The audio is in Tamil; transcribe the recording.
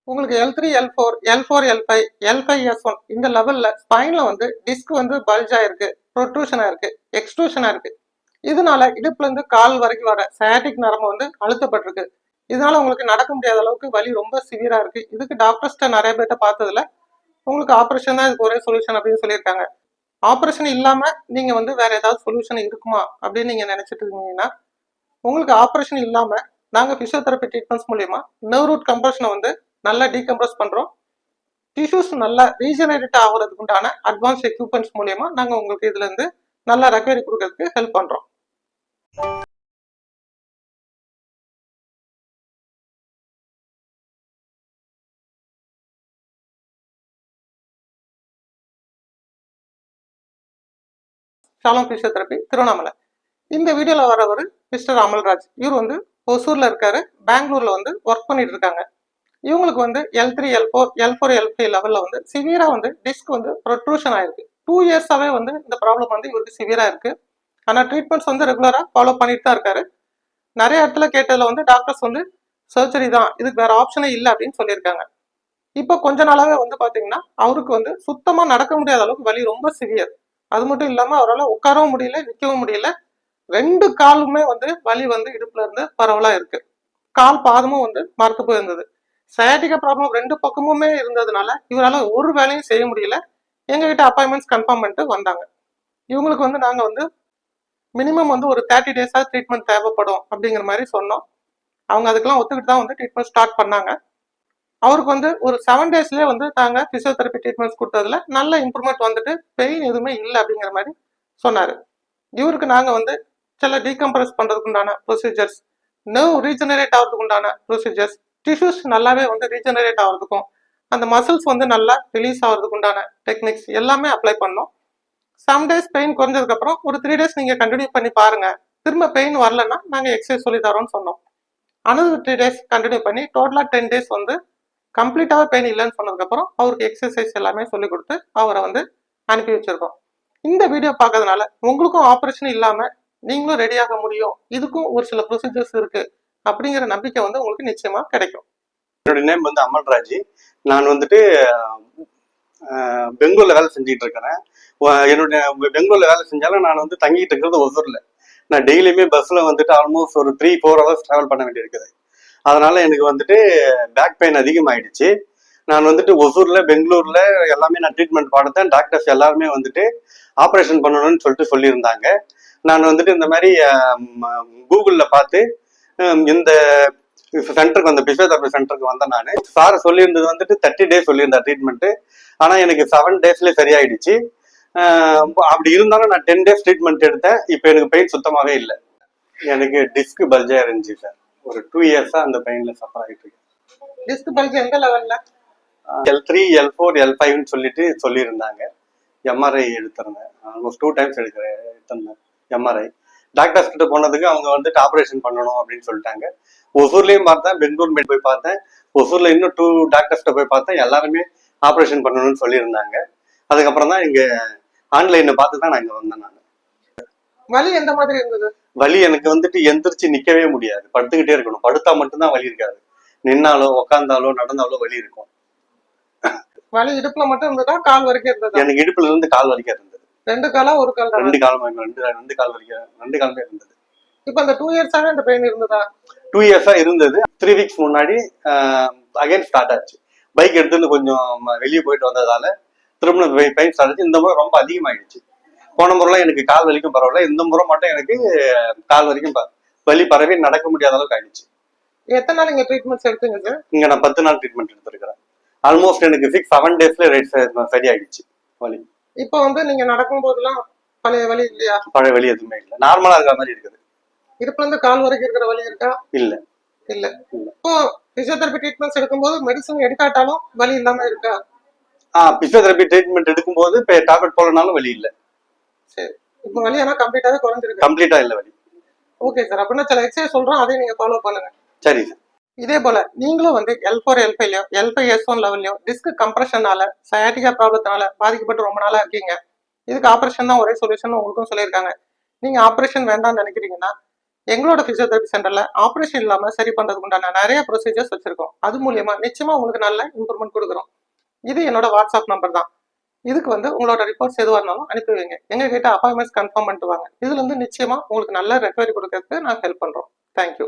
உங்களுக்கு L3, L4, L4, L5, L5S1 இந்த லெவல்ல ஸ்பைன்ல வந்து டிஸ்க் வந்து பல்ஜ் ஆயிருக்கு, ப்ரொட்ரூஷனா இருக்கு, எக்ஸ்ட்ரூஷனா இருக்கு. இதனால இடுப்புல இருந்து கால் வரைக்கும் வர சயாட்டிக் நரம்பு வந்து அழுத்தப்பட்டிருக்கு. இதனால உங்களுக்கு நடக்க முடியாத அளவுக்கு வலி ரொம்ப சிவியரா இருக்கு. இதுக்கு டாக்டர்ஸ்ட நிறைய பேர்ட்ட பார்த்ததுல உங்களுக்கு ஆபரேஷன் தான் இதுக்கு ஒரே சொல்யூஷன் அப்படின்னு சொல்லியிருக்காங்க. ஆபரேஷன் இல்லாம நீங்க வந்து வேற ஏதாவது சொல்யூஷன் இருக்குமா அப்படின்னு நீங்க நினைச்சிட்டு இருக்கீங்கன்னா, உங்களுக்கு ஆபரேஷன் இல்லாம நாங்க பிசியோதெரபி ட்ரீட்மெண்ட்ஸ் மூலியமா நர்வ் ரூட் கம்ப்ரஷனை வந்து நல்லா டீகம்ப்ரஸ் பண்றோம். டிஷ்யூஸ் நல்லா ரீஜெனரேட் ஆகுறதுக்கு உண்டான அட்வான்ஸ் எக்யூப்மெண்ட்ஸ் மூலியமா நாங்க உங்களுக்கு இதுல இருந்து நல்லா ரெக்கவரி கொடுக்கறதுக்கு ஹெல்ப் பண்றோம். Shalom physiotherapy Tiruvannamalai. இந்த வீடியோல வரவர் மிஸ்டர் அமல்ராஜ். இவர் வந்து ஒசூர்ல இருக்காரு, பெங்களூர்ல வந்து ஒர்க் பண்ணிட்டு இருக்காங்க. இவங்களுக்கு வந்து L3, L4, L4, L5 லெவல்ல வந்து சிவியரா வந்து டிஸ்க் வந்து ப்ரொட்ரூஷன் ஆயிருக்கு. 2 இயர்ஸாவே வந்து இந்த ப்ராப்ளம் வந்து இவருக்கு சிவியரா இருக்கு. ஆனா ட்ரீட்மெண்ட்ஸ் வந்து ரெகுலரா ஃபாலோ பண்ணிட்டு தான் இருக்காரு. நிறைய இடத்துல கேட்டதுல வந்து டாக்டர்ஸ் வந்து சர்ஜரி தான், இதுக்கு வேற ஆப்ஷனே இல்லை அப்படின்னு சொல்லியிருக்காங்க. இப்போ கொஞ்ச நாளாவே வந்து பாத்தீங்கன்னா அவருக்கு வந்து சுத்தமா நடக்க முடியாத அளவுக்கு வலி ரொம்ப சிவியர். அது மட்டும் இல்லாம அவரால் உட்காரவும் முடியல, நிற்கவும் முடியல. 2 காலுமே வந்து வலி வந்து இடுப்புல இருந்து பரவலா இருக்கு. கால் பாதமும் வந்து மரத்து போயிருந்தது. சயாட்டிகா ப்ராப்ளம் 2 பக்கமுமே இருந்ததுனால இவரால் ஒரு வேலையும் செய்ய முடியல. எங்ககிட்ட அப்பாயின்மெண்ட்ஸ் கன்ஃபார்ம் பண்ணிட்டு வந்தாங்க. இவங்களுக்கு வந்து நாங்க வந்து மினிமம் வந்து ஒரு 30 டேஸா ட்ரீட்மெண்ட் தேவைப்படும் அப்படிங்கிற மாதிரி சொன்னோம். அவங்க அதுக்கெல்லாம் ஒத்துக்கிட்டு தான் வந்து ட்ரீட்மெண்ட் ஸ்டார்ட் பண்ணாங்க. அவருக்கு வந்து ஒரு 7 டேஸ்லயே வந்து நாங்க பிசியோதெரபி ட்ரீட்மெண்ட்ஸ் கொடுத்ததுல நல்ல இம்ப்ரூவ்மெண்ட் வந்துட்டு பெயின் எதுவுமே இல்லை அப்படிங்கிற மாதிரி சொன்னாரு. இவருக்கு நாங்க வந்து சில டீகம்ப்ரஸ் பண்றதுக்கு உண்டான ப்ரொசீஜர்ஸ், நர்வ் ரீஜெனரேட் ஆகிறதுக்கு உண்டான ப்ரொசீஜர்ஸ், டிஷ்யூஸ் நல்லாவே வந்து ரீஜெனரேட் ஆகிறதுக்கும் அந்த மசில்ஸ் வந்து நல்லா ரிலீஸ் ஆகிறதுக்கு உண்டான டெக்னிக்ஸ் எல்லாமே அப்ளை பண்ணோம். 7 டேஸ் பெயின் குறைஞ்சதுக்கு அப்புறம் ஒரு 3 டேஸ் நீங்க கண்டினியூ பண்ணி பாருங்க, திரும்ப பெயின் வரலன்னா நாங்க எக்ஸசைஸ் சொல்லி தரோம்னு சொன்னோம். another 3 டேஸ் கண்டினியூ பண்ணி டோட்டலா 10 டேஸ் வந்து கம்ப்ளீட்டாவே பெயின் இல்லைன்னு சொன்னதுக்கு அப்புறம் அவருக்கு எக்ஸசைஸ் எல்லாமே சொல்லி கொடுத்து அவரை வந்து அனுப்பி வச்சிருக்கோம். இந்த வீடியோ பார்க்கறதுனால உங்களுக்கும் ஆபரேஷன் இல்லாம நீங்களும் ரெடியாக முடியும், இதுக்கும் ஒரு சில ப்ரொசீஜர்ஸ் இருக்கு அப்படிங்கிற நம்பிக்கை வந்து உங்களுக்கு நிச்சயமா கிடைக்கும். என்னோட நேம் வந்து அமல்ராஜ். நான் வந்துட்டு பெங்களூர்ல வேலை செஞ்சுட்டு இருக்கிறேன். என்னுடைய பெங்களூர்ல வேலை செஞ்சாலும் நான் வந்து தங்கிட்டு இருக்கிறது ஒசூர்ல. நான் டெய்லியுமே பஸ்ல வந்துட்டு ஆல்மோஸ்ட் ஒரு 3-4 ஹவர்ஸ் டிராவல் பண்ண வேண்டியிருக்குது. அதனால எனக்கு வந்துட்டு பேக் பெயின் அதிகமாயிடுச்சு. நான் வந்துட்டு ஒசூர்ல பெங்களூர்ல எல்லாமே நான் ட்ரீட்மெண்ட் பார்த்தேன். டாக்டர்ஸ் எல்லாருமே வந்துட்டு ஆப்ரேஷன் பண்ணணும்னு சொல்லிட்டு சொல்லியிருந்தாங்க. நான் வந்துட்டு இந்த மாதிரி கூகுள்ல பார்த்து இந்த சென்டருக்கு வந்த பிசியோதெரபி சென்டருக்கு வந்தேன். நான் சார் சொல்லியிருந்தது வந்துட்டு 30 டேஸ் சொல்லியிருந்தேன் ட்ரீட்மெண்ட். ஆனா எனக்கு 7 டேஸ்லேயே சரியாயிடுச்சு. அப்படி இருந்தாலும் நான் 10 டேஸ் ட்ரீட்மெண்ட் எடுத்தேன். இப்போ எனக்கு பெயின் சுத்தமாவே இல்லை. எனக்கு டிஸ்க் பல்ஜா இருந்துச்சு சார். ஒரு 2 இயர்ஸா அந்த பெயின்ல சஃபர் ஆகிட்டு இருக்கு. டிஸ்க் பல்ஜ் எந்த லெவல்ல? L3, L4, L5ன்னு சொல்லிட்டு சொல்லியிருந்தாங்க. எம்ஆர்ஐ எடுத்திருந்தேன். ஆல்மோஸ்ட் 2 டைம்ஸ் எடுத்திருந்தேன் எம்ஆர்ஐ. டாக்டர்ஸ் கிட்ட போனதுக்கு அவங்க வந்துட்டு ஆப்ரேஷன் பண்ணணும் அப்படின்னு சொல்லிட்டாங்க. ஒசூர்லயும் பார்த்தேன், பெங்களூர் போய் பார்த்தேன். ஒசூர்ல இன்னும் 2 டாக்டர்ஸ்கிட்ட போய் பார்த்தேன். எல்லாருமே ஆப்ரேஷன் பண்ணணும்னு சொல்லியிருந்தாங்க. அதுக்கப்புறம் தான் இங்க ஆன்லைன்ல பார்த்து தான் நான் இங்க வந்தேன். நான் வலி எந்த மாதிரி இருந்தது? வலி எனக்கு வந்துட்டு எந்திரிச்சு நிக்கவே முடியாது, படுத்துக்கிட்டே இருக்கணும். படுத்தா மட்டும்தான் வலி இருக்காது. நின்னாலோ உக்காந்தாலோ நடந்தாலோ வலி இருக்கும். வலி இடுப்புல மட்டும் இருந்ததா கால் வரைக்கும் இருந்ததா? எனக்கு இடுப்புல இருந்து கால் வரைக்கும் இருந்தது. 2 காலா ஒரு கால்? 2 கால் ரெண்டு கால் வரைக்கும் 2 காலுமே இருந்தது. இப்ப அந்த 2 இயர்ஸாவே அந்த பெயின் இருந்ததா? 2 இயர்ஸா இருந்தது. 3 வீக்ஸ் முன்னாடி அகைன் ஸ்டார்ட் ஆச்சு. பைக் எடுத்துட்டு கொஞ்சம் வெளியே போயிட்டு வந்ததால திரும்ப பெயின் ஸ்டார்ட் ஆச்சு. இந்த முறை ரொம்ப அதிகமாயிடுச்சு. போன முறைலாம் எனக்கு கால் வலிக்கும் பரவாயில்ல, இந்த முறை மட்டும் எனக்கு கால் வரைக்கும் வலி பரவி நடக்க முடியாத அளவுக்கு ஆயிடுச்சு. எத்தனை நாள் இங்க ட்ரீட்மெண்ட் எடுத்தீங்க சார்? இங்க நான் 10 நாள் ட்ரீட்மெண்ட் எடுத்திருக்கிறேன். ஆல்மோஸ்ட் எனக்கு 6-7 டேஸ்ல சரி ஆயிடுச்சு வலி. இப்போ வந்து நீங்க நடக்கும் போதெல்லாம் பழைய வலி இல்லையா? பழைய வலி எதுவுமே இல்லை, நார்மலா இருக்கிற மாதிரி இருக்குது. இடுப்புல இருந்து கால் வரைக்கும் இருக்கிற வலி இருக்கா? இல்ல இல்ல. இப்போ பிசியோதெரபி ட்ரீட்மெண்ட்ஸ் எடுக்கும்போது மெடிசன் எடுக்காட்டாலும் வலி இல்லாம இருக்கா? பிசியோதெரபி ட்ரீட்மெண்ட் எடுக்கும்போது டேப்லெட் போலனாலும் வலி இல்ல. சரி, இப்போ வலி ஆனா கம்ப்ளீட்டாவே குறைஞ்சிருக்கு? கம்ப்ளீட்டா இல்ல வலி. ஓகே சார், அப்படின்னா சில எக்ஸசைஸ் சொல்றோம், அதையும் நீங்க ஃபாலோ பண்ணுங்க. சரி சார். இதே போல நீங்களும் வந்து L4, L5லயோ L5S1 லெவல்லையோ டிஸ்க் கம்ப்ரஷனால சயாட்டிகா ப்ராப்ளத்தினால பாதிக்கப்பட்டு ரொம்ப நாளா இருக்கீங்க. இதுக்கு ஆப்ரேஷன் தான் ஒரே சொல்யூஷன் உங்களுக்கும் சொல்லியிருக்காங்க. நீங்க ஆப்ரேஷன் வேண்டாம்னு நினைக்கிறீங்கன்னா எங்களோட பிசியோதெரபி சென்டர்ல ஆப்ரேஷன் இல்லாம சரி பண்றதுக்கு உண்டான நிறைய ப்ரொசீஜர்ஸ் வச்சிருக்கோம். அது மூலியமா நிச்சயமா உங்களுக்கு நல்ல இம்ப்ரூவ்மெண்ட் கொடுக்குறோம். இது என்னோட வாட்ஸ்அப் நம்பர் தான். இதுக்கு வந்து உங்களோட ரிப்போர்ட்ஸ் எதுவாக இருந்தாலும் அனுப்பி வைங்க. எங்க கிட்ட அப்பாயின்மெண்ட்ஸ் கன்ஃபார்ம் பண்ணிட்டு வாங்க. இதுல இருந்து நிச்சயமா உங்களுக்கு நல்ல ரெக்கவரி கொடுக்கறதுக்கு நாங்கள் ஹெல்ப் பண்றோம். தேங்க்யூ.